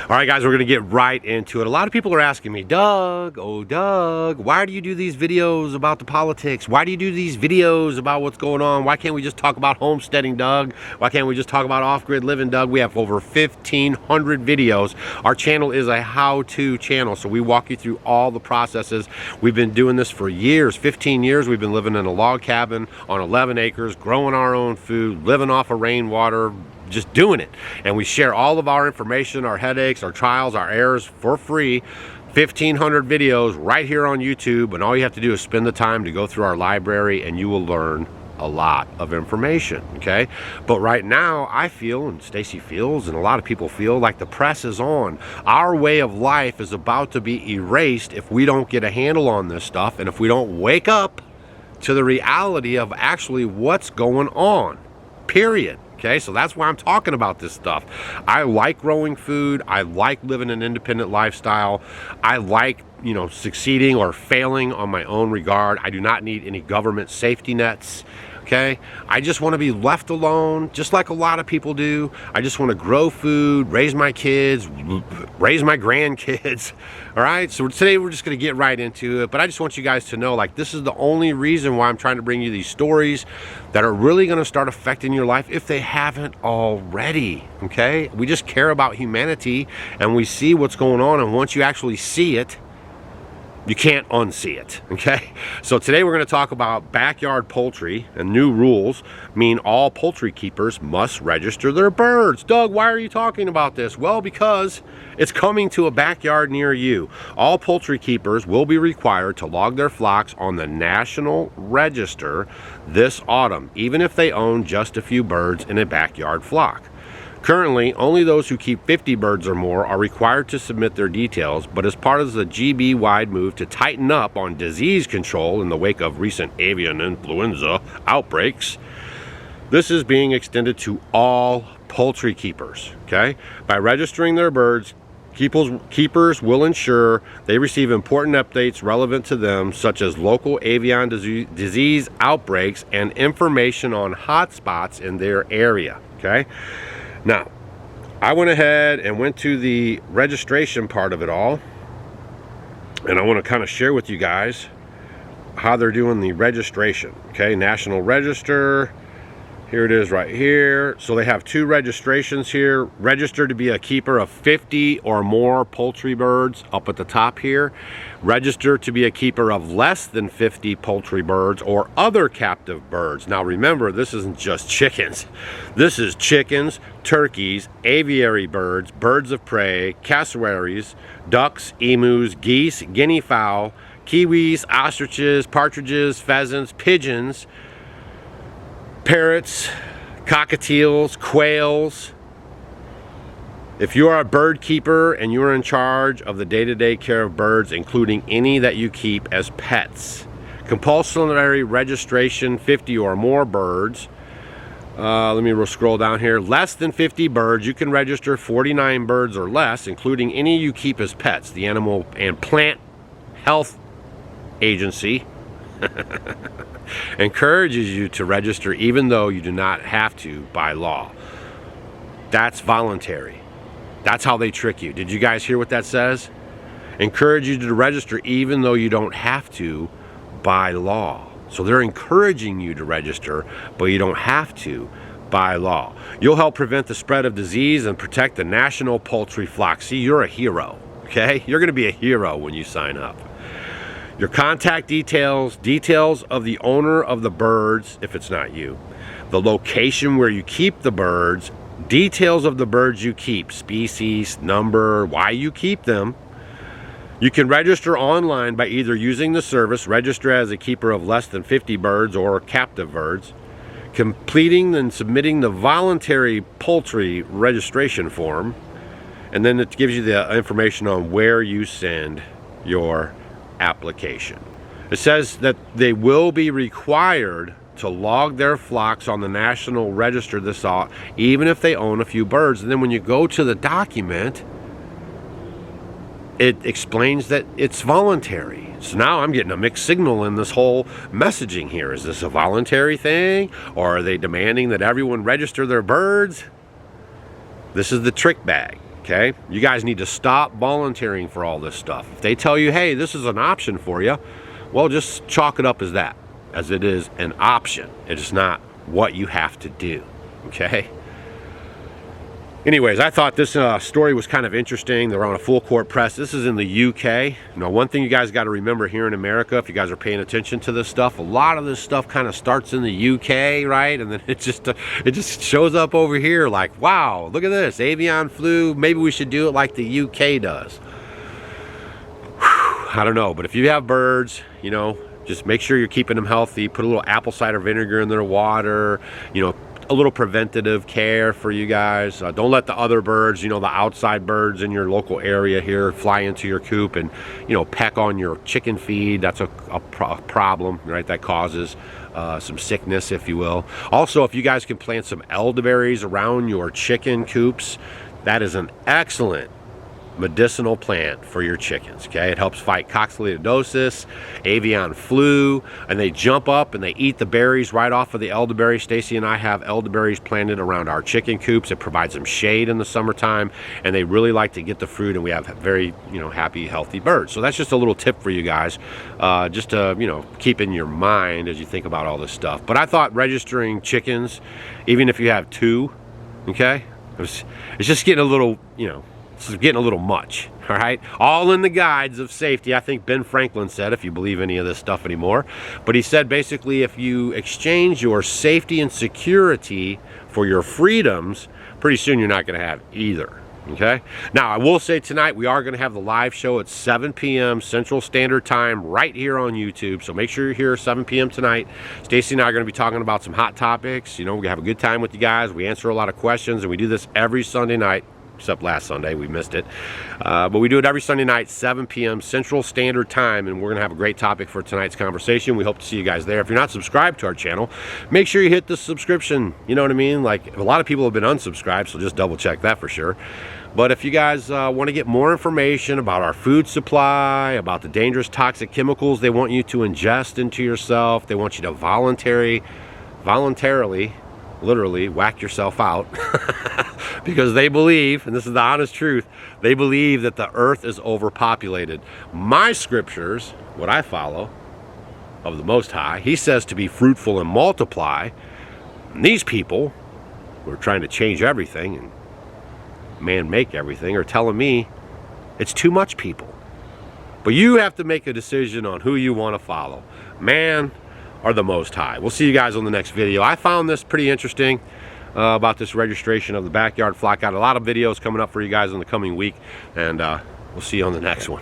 All right, guys, we're going to get right into it. A lot of people are asking me, Doug, oh, Doug, why do you do these videos about the politics? Why do you do these videos about what's going on? Why can't we just talk about homesteading, Doug? Why can't we just talk about off-grid living, Doug? We have over 1,500 videos. Our channel is a how-to channel, so we walk you through all the processes. We've been doing this for years, 15 years. We've been living in a log cabin on 11 acres, growing our own food, living off of rainwater, just doing it. And we share all of our information, our headaches, our trials, our errors for free. 1,500 videos right here on YouTube, and all you have to do is spend the time to go through our library and you will learn a lot of information, okay? But right now I feel, and Stacy feels, and a lot of people feel like the press is on. Our way of life is about to be erased if we don't get a handle on this stuff and if we don't wake up to the reality of actually what's going on, period. Okay, so that's why I'm talking about this stuff. I like growing food. I like living an independent lifestyle. I like, succeeding or failing on my own regard. I do not need any government safety nets. Okay, I just want to be left alone, just like a lot of people do. I just want to grow food, raise my kids, raise my grandkids. All right, so today we're just going to get right into it, but I just want you guys to know, like, this is the only reason why I'm trying to bring you these stories that are really going to start affecting your life if they haven't already. Okay, we just care about humanity and we see what's going on, and once you actually see it, you can't unsee it, okay? So today we're going to talk about backyard poultry, and new rules mean all poultry keepers must register their birds. Doug, why are you talking about this? Well, because it's coming to a backyard near you. All poultry keepers will be required to log their flocks on the National Register this autumn, even if they own just a few birds in a backyard flock. Currently, only those who keep 50 birds or more are required to submit their details, but as part of the GB-wide move to tighten up on disease control in the wake of recent avian influenza outbreaks, this is being extended to all poultry keepers, okay? By registering their birds, keepers will ensure they receive important updates relevant to them, such as local avian disease outbreaks and information on hotspots in their area, okay? Now, I went ahead and went to the registration part of it all, and I want to kind of share with you guys how they're doing the registration. Okay, National Register, here it is right here. So they have two registrations here. Register to be a keeper of 50 or more poultry birds up at the top here. Register to be a keeper of less than 50 poultry birds or other captive birds. Now remember, this isn't just chickens. This is chickens, turkeys, aviary birds, birds of prey, cassowaries, ducks, emus, geese, guinea fowl, kiwis, ostriches, partridges, pheasants, pigeons, parrots, cockatiels, quails. If you are a bird keeper and you are in charge of the day-to-day care of birds, including any that you keep as pets, compulsory registration 50 or more birds. Let me scroll down here. Less than 50 birds, you can register 49 birds or less, including any you keep as pets. The Animal and Plant Health Agency encourages you to register even though you do not have to by law. That's voluntary. That's how they trick you. Did you guys hear what that says? Encourage you to register even though you don't have to by law. So they're encouraging you to register, but you don't have to by law. You'll help prevent the spread of disease and protect the national poultry flock. See, you're a hero, okay? You're going to be a hero when you sign up. Your contact details, details of the owner of the birds, if it's not you, the location where you keep the birds, details of the birds you keep, species, number, why you keep them. You can register online by either using the service, register as a keeper of less than 50 birds or captive birds, completing and submitting the voluntary poultry registration form, and then it gives you the information on where you send your application. It says that they will be required to log their flocks on the National Register this autumn, even if they own a few birds. And then when you go to the document, it explains that it's voluntary. So now I'm getting a mixed signal in this whole messaging here. Is this a voluntary thing, or are they demanding that everyone register their birds? This is the trick bag. Okay, you guys need to stop volunteering for all this stuff. If they tell you, hey, this is an option for you, well, just chalk it up as that, as it is an option. It is not what you have to do. Okay. Anyways, I thought this story was kind of interesting. They're on a full court press. This is in the UK. Now, one thing you guys got to remember here in America, if you guys are paying attention to this stuff, a lot of this stuff kind of starts in the UK, right? And then it just shows up over here like, wow, look at this, avian flu. Maybe we should do it like the UK does. Whew, I don't know, but if you have birds, you know, just make sure you're keeping them healthy. Put a little apple cider vinegar in their water, you know, a little preventative care for you guys. Don't let the other birds, you know, the outside birds in your local area here fly into your coop and, you know, peck on your chicken feed. That's a problem, right? That causes some sickness, if you will. Also, if you guys can plant some elderberries around your chicken coops, that is an excellent medicinal plant for your chickens. Okay, it helps fight coccidiosis, avian flu, and they jump up and they eat the berries right off of the elderberry. Stacy and I have elderberries planted around our chicken coops. It provides them shade in the summertime, and they really like to get the fruit, and we have very, you know, happy, healthy birds. So that's just a little tip for you guys, just to, you know, keep in your mind as you think about all this stuff. But I thought registering chickens, even if you have 2, okay, it's just getting a little, you know, it's getting a little much, all right? All in the guides of safety. I think Ben Franklin said, if you believe any of this stuff anymore. But he said basically if you exchange your safety and security for your freedoms, pretty soon you're not going to have either, okay? Now, I will say tonight we are going to have the live show at 7 p.m. Central Standard Time right here on YouTube. So make sure you're here 7 p.m. tonight. Stacy and I are going to be talking about some hot topics. You know, we have a good time with you guys. We answer a lot of questions, and we do this every Sunday night. Except last Sunday, we missed it. But we do it every Sunday night, 7 p.m. Central Standard Time, and we're going to have a great topic for tonight's conversation. We hope to see you guys there. If you're not subscribed to our channel, make sure you hit the subscription. You know what I mean? Like, a lot of people have been unsubscribed, so just double check that for sure. But if you guys want to get more information about our food supply, about the dangerous toxic chemicals they want you to ingest into yourself, they want you to voluntarily, literally whack yourself out because they believe, and this is the honest truth, they believe that the earth is overpopulated. My scriptures, what I follow of the Most High, he says to be fruitful and multiply. And these people who are trying to change everything and man make everything are telling me it's too much people. But you have to make a decision on who you want to follow, man or the Most High. We'll see you guys on the next video. I found this pretty interesting about this registration of the backyard flock. Got a lot of videos coming up for you guys in the coming week, and we'll see you on the next one.